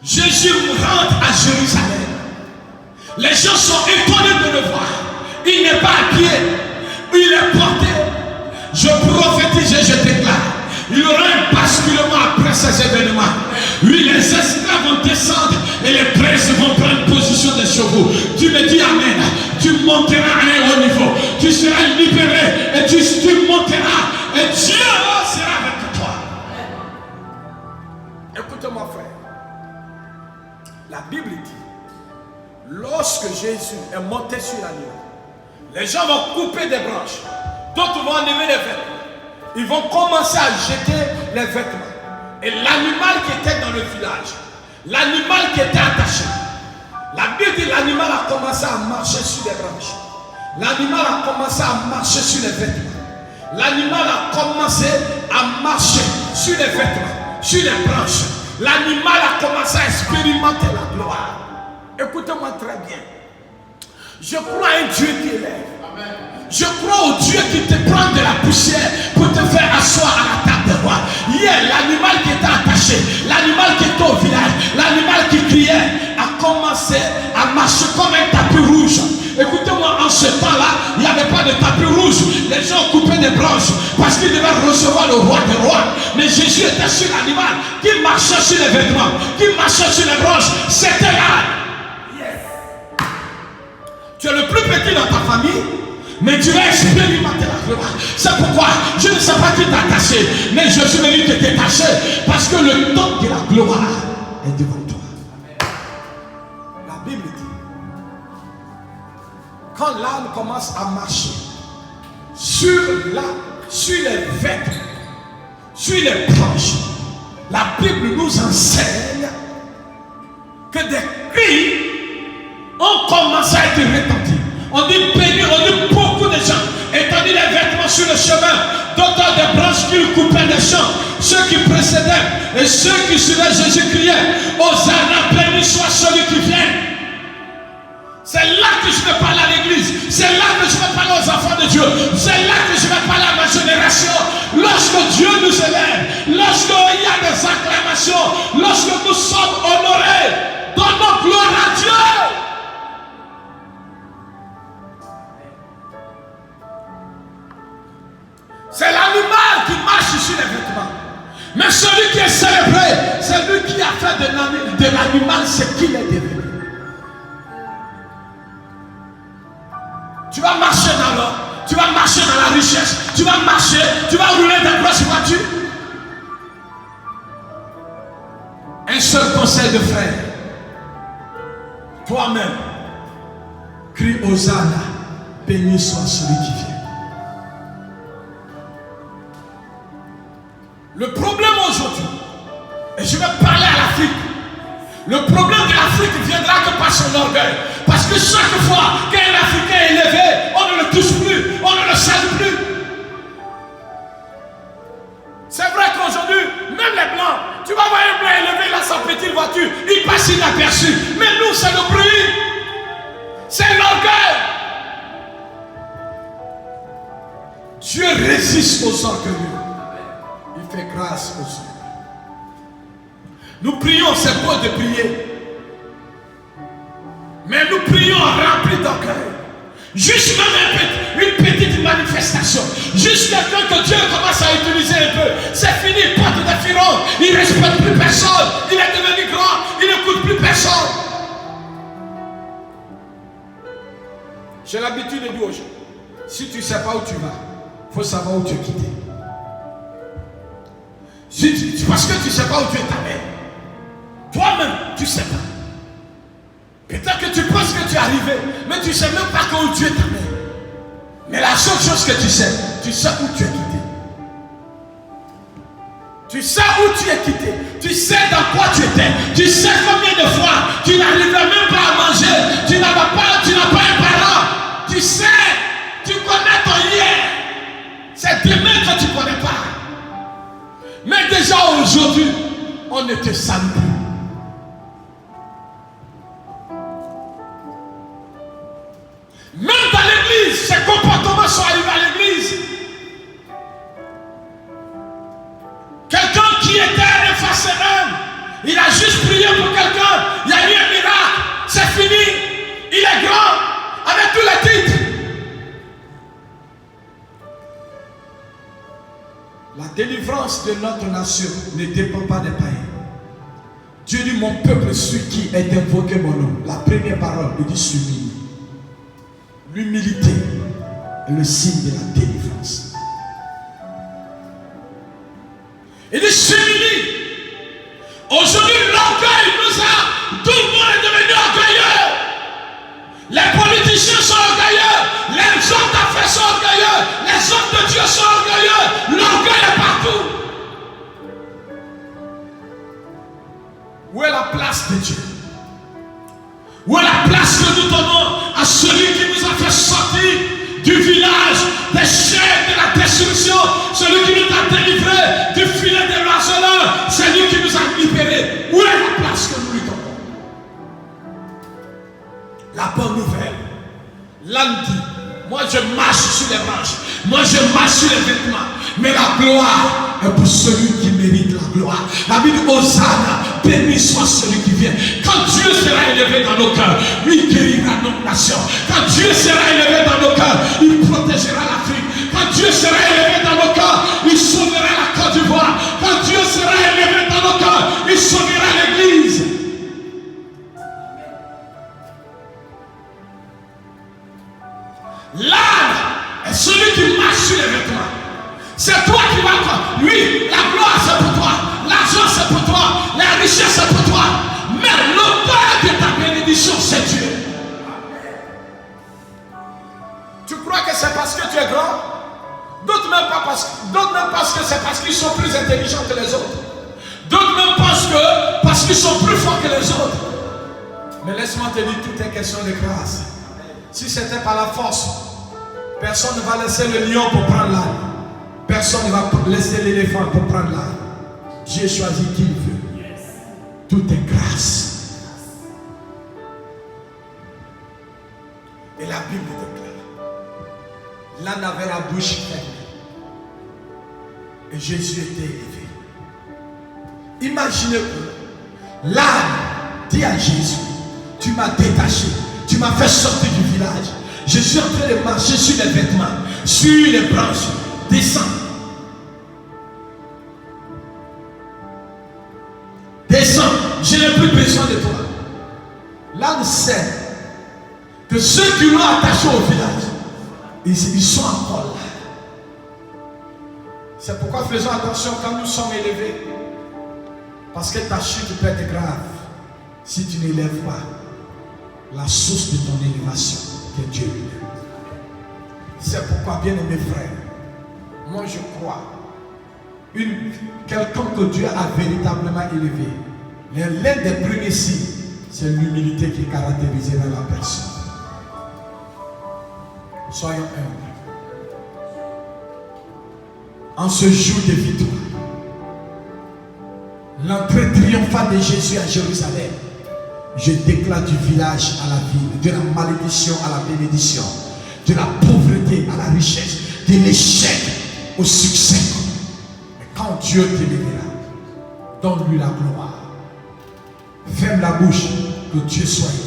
Jésus rentre à Jérusalem. Les gens sont étonnés de le voir. Il n'est pas à pied, il est porté. Je prophétise et je déclare, il y aura un basculement après ces événements. Oui, les esclaves vont descendre et les princes vont prendre position des chevaux. Tu me dis amen. Tu monteras à un haut niveau. Tu seras libéré et tu monteras. Et Dieu sera avec toi. Écoute-moi, frère. La Bible dit, lorsque Jésus est monté sur l'animal, les gens vont couper des branches. D'autres vont enlever les vêtements. Ils vont commencer à jeter les vêtements. Et l'animal qui était dans le village, l'animal qui était attaché, la Bible dit l'animal a commencé à marcher sur les branches. L'animal a commencé à marcher sur les vêtements. L'animal a commencé à marcher sur les vêtements, sur les branches. L'animal a commencé à expérimenter la gloire. Écoutez-moi très bien. Je crois à un Dieu qui élève. Je crois au Dieu qui te prend de la poussière pour te faire asseoir à la table des rois. Hier, l'animal qui était attaché, l'animal qui était au village, l'animal qui criait, a commencé à marcher comme un tapis rouge. Écoutez-moi, en ce temps-là, il n'y avait pas de tapis rouge. Les gens coupaient des branches parce qu'ils devaient recevoir le roi des rois. Mais Jésus était sur l'animal qui marchait sur les vêtements, qui marchait sur les branches. C'était là. Tu es le plus petit dans ta famille, mais tu vas expérimenter la gloire. C'est pourquoi je ne sais pas qui t'a attaché, mais je suis venu te détacher parce que le temps de la gloire est devant toi. La Bible dit, quand l'âme commence à marcher sur les vêtements, sur les branches, la Bible nous enseigne que des cris ont commencé à être retentis. On dit béni, on dit beaucoup de gens étendus les vêtements sur le chemin, d'autres des branches qui coupaient les champs. Ceux qui précédaient et ceux qui suivaient Jésus criaient, Hosanna, béni soit celui qui vient. C'est là que je vais parler à l'église. C'est là que je vais parler aux enfants de Dieu. C'est là que je vais parler à ma génération. Lorsque Dieu nous élève, lorsqu'il y a des acclamations, lorsque nous sommes honorés, donnons gloire à Dieu. C'est l'animal qui marche sur les vêtements. Mais celui qui est célébré, c'est lui qui a fait de l'animal ce qu'il est devenu. Tu vas marcher dans l'or, tu vas marcher dans la richesse, tu vas marcher, tu vas rouler des grosses voitures. Un seul conseil de frère. Toi-même, crie Hosanna, béni soit celui qui vient. Le problème aujourd'hui, et je vais parler à l'Afrique, le problème de l'Afrique viendra que par son orgueil. Parce que chaque fois qu'un Africain est élevé, on ne le touche plus, on ne le salue plus. C'est vrai qu'aujourd'hui, même les Blancs, tu vas voir un Blanc élevé dans sa petite voiture, il passe inaperçu. Mais nous, c'est le bruit, c'est l'orgueil. Dieu résiste aux orgueilleux. Il fait grâce aux hommes. Nous prions, c'est beau de prier. Mais nous prions remplis d'orgueil. Juste même une petite manifestation. Juste quelqu'un que Dieu commence à utiliser un peu. C'est fini, il porte des filons. Il ne respecte plus personne. Il est devenu grand. Il n'écoute plus personne. J'ai l'habitude de dire aux gens, si tu ne sais pas où tu vas, il faut savoir où tu es quitté. Parce que tu ne sais pas où tu es ta mère. Toi-même, tu ne sais pas. Peut-être que tu penses que tu es arrivé, mais tu ne sais même pas où tu es ta mère. Mais la seule chose que tu sais où tu es quitté. Tu sais où tu es quitté. Tu sais dans quoi tu étais. Tu sais combien de fois tu n'arrivais même pas à manger. Tu n'as pas un parent. Tu sais, tu connais ton hier. C'est demain que tu ne connais pas. Mais déjà aujourd'hui, on ne te salue plus. Même dans l'église, ces comportements sont arrivés à l'église. Quelqu'un qui était un pharisien, Il a juste prié pour quelqu'un. Il y a eu un miracle. C'est fini. Il est grand. Avec tous les titres. La délivrance de notre nation ne dépend pas des païens. Dieu dit, mon peuple sur qui est invoqué mon nom. La première parole, il dit s'humilie. L'humilité est le signe de la délivrance. Il dit s'humilie. Aujourd'hui, l'orgueil nous a... Tout le monde est devenu orgueilleux. Les politiciens sont orgueilleux. Les hommes d'affaires sont orgueilleux. Les hommes de Dieu sont orgueilleux. L'orgueil est partout. Où est la place de Dieu? Où est la place que nous donnons à celui qui nous a fait sortir du village des chaînes de la destruction, celui qui nous a délivrés du filet des raceleurs, celui qui nous a libérés? Où est la place que nous lui donnons? La bonne nouvelle, l'âne dit, moi je marche sur les branches, moi je marche sur les vêtements, mais la gloire est pour celui qui mérite la gloire. La Bible dit, Hosanna, béni soit celui qui vient. Quand Dieu sera élevé dans nos cœurs, il guérira notre nation. Quand Dieu sera élevé dans nos cœurs, il protégera l'Afrique. Quand Dieu sera élevé dans nos cœurs, il sauvera la Côte d'Ivoire. Quand Dieu sera élevé dans nos cœurs, il sauvera l'Église. L'âne est celui qui marche sur les vêtements. C'est toi qui vas quoi? Lui, la gloire c'est pour toi, l'argent c'est pour toi, la richesse c'est pour toi. Mais l'auteur de ta bénédiction c'est Dieu. Tu crois que c'est parce que tu es grand? D'autres même pensent que c'est parce qu'ils sont plus intelligents que les autres. D'autres même pensent que parce qu'ils sont plus forts que les autres. Mais laisse-moi te dire, tout est question de grâce. Si c'était par la force, personne ne va laisser le lion pour prendre l'âne. Personne ne va laisser l'éléphant pour prendre l'âne. Dieu choisit qui il veut. Tout est grâce. Et la Bible déclare, l'âne avait la bouche fermée. Et Jésus était élevé. Imaginez que l'âne dit à Jésus, tu m'as détaché. Tu m'as fait sortir du village. Je suis en train de marcher sur les vêtements, sur les branches. Descends. Descends. Je n'ai plus besoin de toi. L'âne sait que ceux qui l'ont attaché au village, ils sont encore là. C'est pourquoi faisons attention quand nous sommes élevés. Parce que ta chute peut être grave si tu n'élèves pas la source de ton élévation, que Dieu lui-même. C'est pourquoi, bien aimés frères, moi je crois, quelqu'un que Dieu a véritablement élevé, l'un des premiers signes, c'est l'humilité qui caractérisera la personne. Soyons humbles. En ce jour de victoire, l'entrée triomphale de Jésus à Jérusalem, je déclare du village à la ville, de la malédiction à la bénédiction, de la pauvreté à la richesse, de l'échec au succès. Mais quand Dieu t'élèvera, donne-lui la gloire. Ferme la bouche, que Dieu soit élevé.